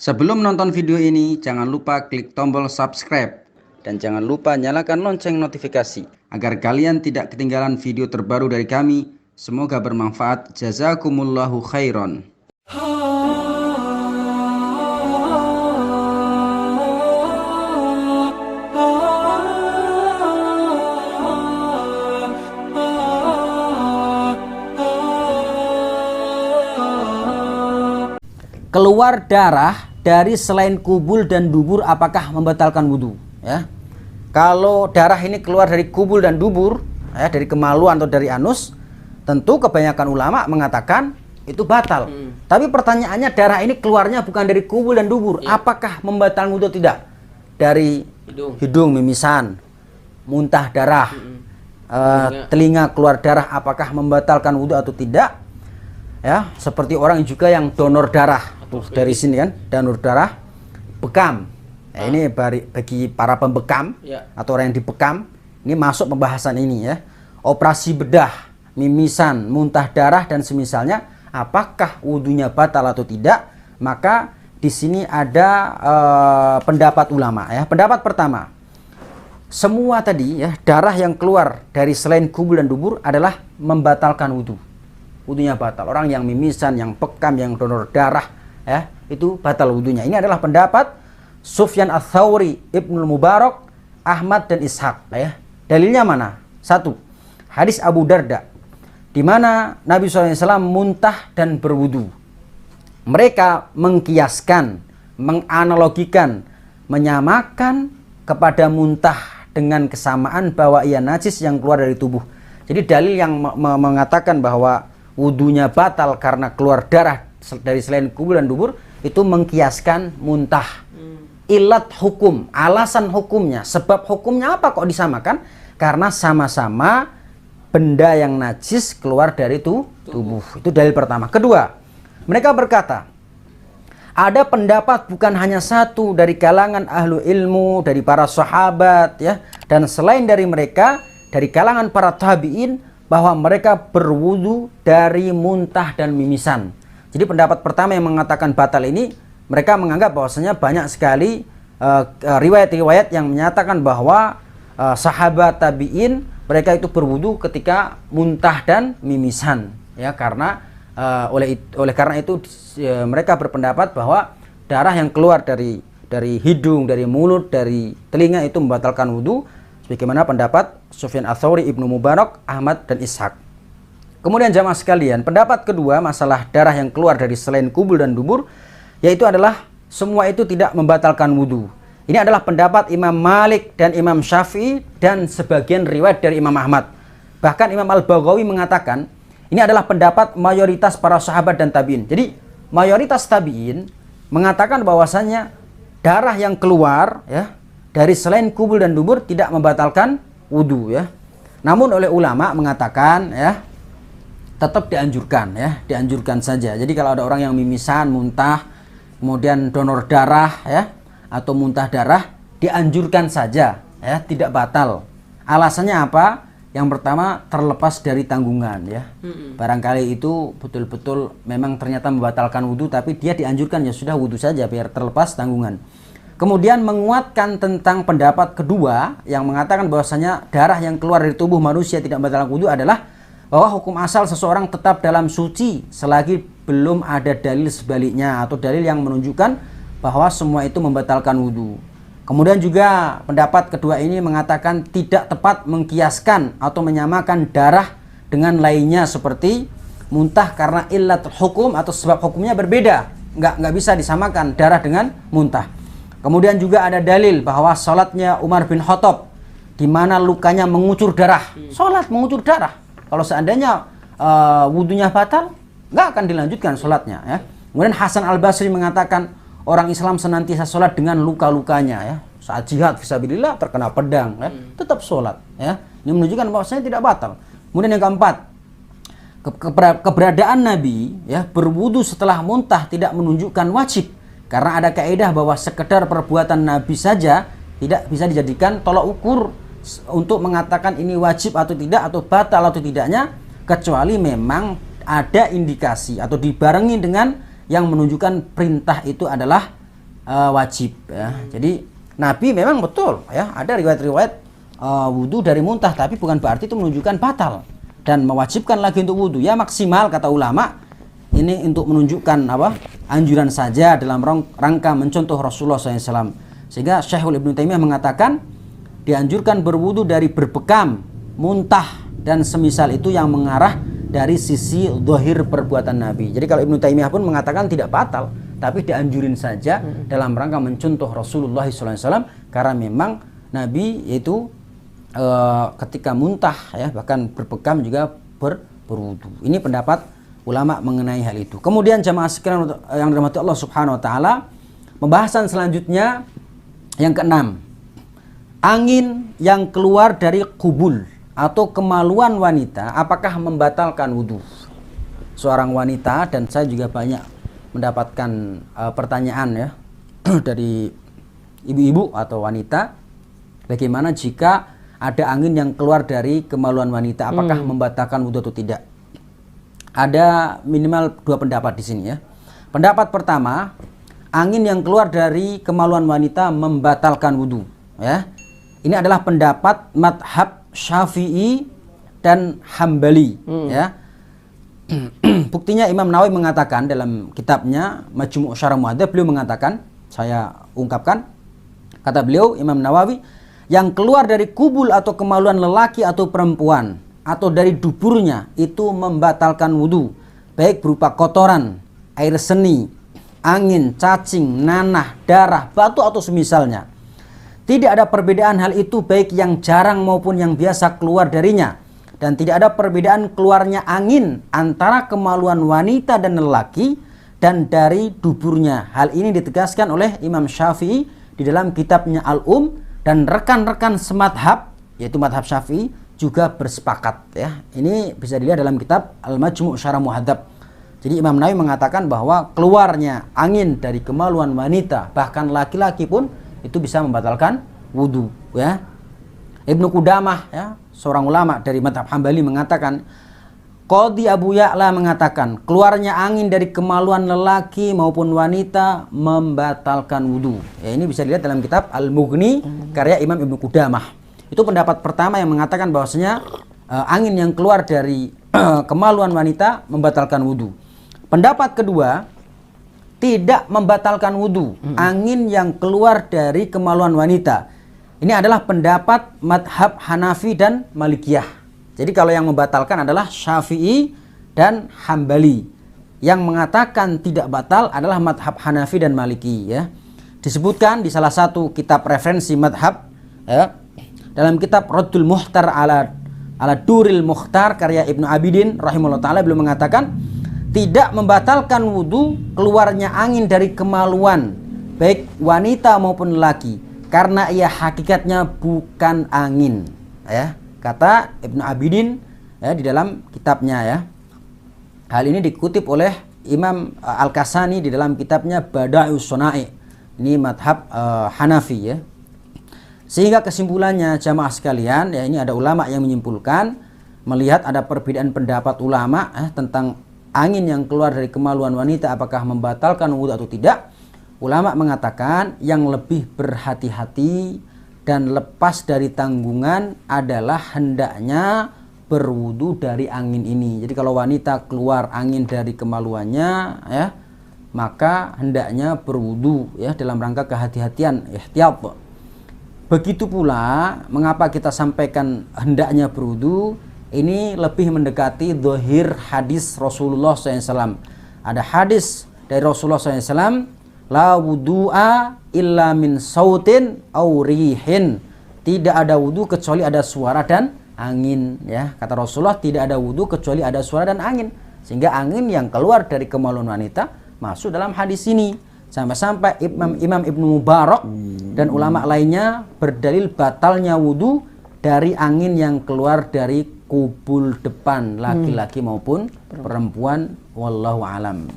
Sebelum nonton video ini, jangan lupa klik tombol subscribe dan jangan lupa nyalakan lonceng notifikasi agar kalian tidak ketinggalan video terbaru dari kami. Semoga bermanfaat. Jazakumullahu khairan. Keluar darah dari selain kubul dan dubur apakah membatalkan wudhu? Ya, kalau darah ini keluar dari kubul dan dubur, ya, dari kemaluan atau dari anus, tentu kebanyakan ulama mengatakan itu batal. Tapi pertanyaannya, darah ini keluarnya bukan dari kubul dan dubur, apakah membatalkan wudhu tidak? Dari hidung mimisan, muntah darah, telinga keluar darah, apakah membatalkan wudhu atau tidak? Ya, seperti orang juga yang donor darah. Tuh, dari sini kan, donor darah, bekam. Nah, ini bagi para pembekam atau orang yang dibekam, ini masuk pembahasan ini ya. Operasi bedah, mimisan, muntah darah dan semisalnya, apakah wudhunya batal atau tidak? Maka di sini ada pendapat ulama ya. Pendapat pertama, semua tadi ya, darah yang keluar dari selain kubul dan dubur adalah membatalkan wudhu. Wudhunya batal. Orang yang mimisan, yang bekam, yang donor darah, ya, itu batal wudhunya. Ini adalah pendapat Sufyan Ats-Tsauri, Ibnu Mubarak, Ahmad dan Ishaq. Ya. Dalilnya mana? Satu, hadis Abu Darda, di mana Nabi SAW muntah dan berwudhu. Mereka mengkiaskan, menganalogikan, menyamakan kepada muntah dengan kesamaan bahwa ia najis yang keluar dari tubuh. Jadi dalil yang mengatakan bahwa wudhunya batal karena keluar darah dari selain kubul dan dubur itu mengkiaskan muntah. Ilat hukum, alasan hukumnya, sebab hukumnya apa kok disamakan? Karena sama-sama benda yang najis keluar dari tubuh. Itu dalil pertama. Kedua, mereka berkata, ada pendapat bukan hanya satu dari kalangan ahlu ilmu, dari para sahabat ya, dan selain dari mereka, dari kalangan para tabi'in, bahwa mereka berwudu dari muntah dan mimisan. Jadi pendapat pertama yang mengatakan batal ini, mereka menganggap bahwasanya banyak sekali riwayat-riwayat yang menyatakan bahwa sahabat tabi'in mereka itu berwudu ketika muntah dan mimisan, ya, karena oleh karena itu mereka berpendapat bahwa darah yang keluar dari hidung, dari mulut, dari telinga itu membatalkan wudu, sebagaimana pendapat Sufyan Ats-Tsauri, Ibnu Mubarak, Ahmad dan Ishaq. Kemudian jamaah sekalian, pendapat kedua masalah darah yang keluar dari selain kubul dan dubur, yaitu adalah semua itu tidak membatalkan wudhu. Ini adalah pendapat Imam Malik dan Imam Syafi'i dan sebagian riwayat dari Imam Ahmad. Bahkan Imam Al-Baghawi mengatakan ini adalah pendapat mayoritas para sahabat dan tabi'in. Jadi mayoritas tabi'in mengatakan bahwasannya darah yang keluar ya dari selain kubul dan dubur tidak membatalkan wudhu ya. Namun oleh ulama mengatakan ya, tetap dianjurkan ya, dianjurkan saja. Jadi kalau ada orang yang mimisan, muntah, kemudian donor darah ya, atau muntah darah, dianjurkan saja ya, tidak batal. Alasannya apa? Yang pertama, terlepas dari tanggungan ya. Barangkali itu betul-betul memang ternyata membatalkan wudhu, tapi dia dianjurkan ya sudah wudhu saja biar terlepas tanggungan. Kemudian menguatkan tentang pendapat kedua yang mengatakan bahwasanya darah yang keluar dari tubuh manusia tidak membatalkan wudhu adalah bahwa hukum asal seseorang tetap dalam suci selagi belum ada dalil sebaliknya atau dalil yang menunjukkan bahwa semua itu membatalkan wudhu. Kemudian juga pendapat kedua ini mengatakan tidak tepat mengkiaskan atau menyamakan darah dengan lainnya seperti muntah karena illat hukum atau sebab hukumnya berbeda. Nggak bisa disamakan darah dengan muntah. Kemudian juga ada dalil bahwa sholatnya Umar bin Khattab di mana lukanya mengucur darah. Sholat mengucur darah. Kalau seandainya wudhunya batal, nggak akan dilanjutkan sholatnya ya. Kemudian Hasan Al-Basri mengatakan orang Islam senantiasa sholat dengan luka-lukanya ya. Saat jihad fisabilillah terkena pedang ya, tetap sholat ya. Ini menunjukkan bahwasanya tidak batal. Kemudian yang keempat, keberadaan Nabi ya berwudu setelah muntah tidak menunjukkan wajib, karena ada kaidah bahwa sekedar perbuatan Nabi saja tidak bisa dijadikan tolak ukur untuk mengatakan ini wajib atau tidak atau batal atau tidaknya, kecuali memang ada indikasi atau dibarengi dengan yang menunjukkan perintah itu adalah wajib ya. Jadi Nabi memang betul ya, ada riwayat-riwayat wudu dari muntah, tapi bukan berarti itu menunjukkan batal dan mewajibkan lagi untuk wudu. Ya maksimal kata ulama ini untuk menunjukkan apa? Anjuran saja dalam rangka mencontoh Rasulullah SAW. Sehingga Syekhul Ibnu Taimiyah mengatakan dianjurkan berwudu dari berbekam, muntah dan semisal itu yang mengarah dari sisi zahir perbuatan Nabi. Jadi kalau Ibnu Taimiyah pun mengatakan tidak batal, tapi dianjurin saja dalam rangka mencontoh Rasulullah SAW, karena memang Nabi itu ketika muntah ya bahkan berbekam juga berwudu. Ini pendapat ulama mengenai hal itu. Kemudian jamaah sekalian yang dirahmati Allah Subhanahu wa taala, pembahasan selanjutnya yang keenam, angin yang keluar dari kubul atau kemaluan wanita apakah membatalkan wudu? Seorang wanita, dan saya juga banyak mendapatkan pertanyaan ya dari ibu-ibu atau wanita, bagaimana jika ada angin yang keluar dari kemaluan wanita, apakah membatalkan wudu atau tidak? Ada minimal dua pendapat di sini ya. Pendapat pertama, angin yang keluar dari kemaluan wanita membatalkan wudu ya. Ini adalah pendapat madhab Syafi'i dan Hambali ya. Buktinya Imam Nawawi mengatakan dalam kitabnya Majmu' Syarah Muhadzab, beliau mengatakan, saya ungkapkan, kata beliau Imam Nawawi, yang keluar dari kubul atau kemaluan lelaki atau perempuan atau dari duburnya itu membatalkan wudu, baik berupa kotoran, air seni, angin, cacing, nanah, darah, batu atau semisalnya. Tidak ada perbedaan hal itu baik yang jarang maupun yang biasa keluar darinya, dan tidak ada perbedaan keluarnya angin antara kemaluan wanita dan lelaki dan dari duburnya. Hal ini ditegaskan oleh Imam Syafi'i di dalam kitabnya Al-Um, dan rekan-rekan semadhab yaitu madhab Syafi'i juga bersepakat ya. Ini bisa dilihat dalam kitab Al-Majmu' Syarah Muhadzab. Jadi Imam Nawawi mengatakan bahwa keluarnya angin dari kemaluan wanita bahkan laki-laki pun itu bisa membatalkan wudu ya. Ibnu Qudamah ya, seorang ulama dari madhab Hambali mengatakan, Qadhi Abu Ya'la mengatakan keluarnya angin dari kemaluan lelaki maupun wanita membatalkan wudu. Ya, ini bisa dilihat dalam kitab Al-Mughni karya Imam Ibnu Qudamah. Itu pendapat pertama yang mengatakan bahwasanya angin yang keluar dari kemaluan wanita membatalkan wudu. Pendapat kedua, tidak membatalkan wudu angin yang keluar dari kemaluan wanita. Ini adalah pendapat madhab Hanafi dan Malikiyah. Jadi kalau yang membatalkan adalah Syafi'i dan Hambali. Yang mengatakan tidak batal adalah madhab Hanafi dan Maliki ya. Disebutkan di salah satu kitab referensi madhab ya, dalam kitab Raddul Muhtar ala Duril Mukhtar karya Ibnu Abidin rahimahullah ta'ala, beliau mengatakan tidak membatalkan wudu keluarnya angin dari kemaluan baik wanita maupun lelaki, karena ia hakikatnya bukan angin ya, kata Ibnu Abidin ya, di dalam kitabnya ya. Hal ini dikutip oleh Imam Al-Kasani di dalam kitabnya Bada'ius Shana'i. Ini madhab Hanafi ya. Sehingga kesimpulannya jamaah sekalian ya, ini ada ulama yang menyimpulkan, melihat ada perbedaan pendapat ulama tentang angin yang keluar dari kemaluan wanita apakah membatalkan wudu atau tidak. Ulama mengatakan yang lebih berhati-hati dan lepas dari tanggungan adalah hendaknya berwudu dari angin ini. Jadi kalau wanita keluar angin dari kemaluannya ya, maka hendaknya berwudu ya dalam rangka kehati-hatian, ihtiyat. Begitu pula mengapa kita sampaikan hendaknya berwudu, ini lebih mendekati zahir hadis Rasulullah SAW. Ada hadis dari Rasulullah SAW, la wudu'a illa min sautin aw rihin. Tidak ada wudu kecuali ada suara dan angin ya. Kata Rasulullah, tidak ada wudu kecuali ada suara dan angin. Sehingga angin yang keluar dari kemaluan wanita masuk dalam hadis ini. Sampai-sampai Imam Ibnu Mubarak dan ulama lainnya berdalil batalnya wudu dari angin yang keluar dari kubul depan laki-laki maupun perempuan. Wallahu alam.